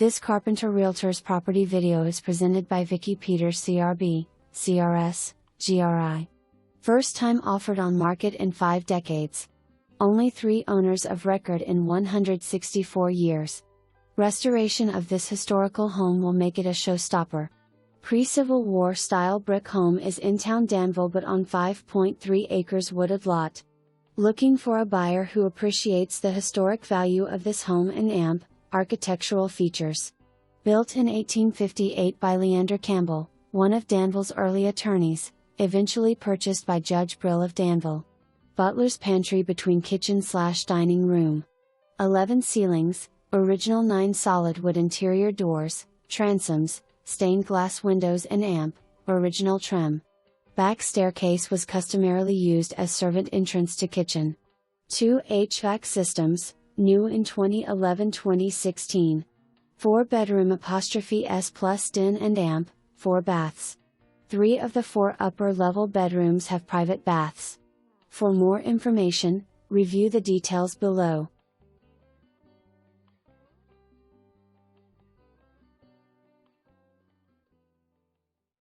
This Carpenter Realtors property video is presented by Vicky Peters CRB, CRS, GRI. First time offered on market in 5 decades. Only 3 owners of record in 164 years. Restoration of this historical home will make it a showstopper. Pre-Civil War style brick home is in town Danville but on 5.3 acres wooded lot. Looking for a buyer who appreciates the historic value of this home and architectural features. Built in 1858 by Leander Campbell, one of Danville's early attorneys, eventually purchased by Judge Brill of Danville. Butler's pantry between kitchen/dining room. 11 ceilings, original 9 solid wood interior doors, transoms, stained glass windows and original trim. Back staircase was customarily used as servant entrance to kitchen. 2 HVAC systems, new in 2011-2016. 4 bedroom '(S+ den and 4 baths. 3 of the 4 upper level bedrooms have private baths. For more information, review the details below.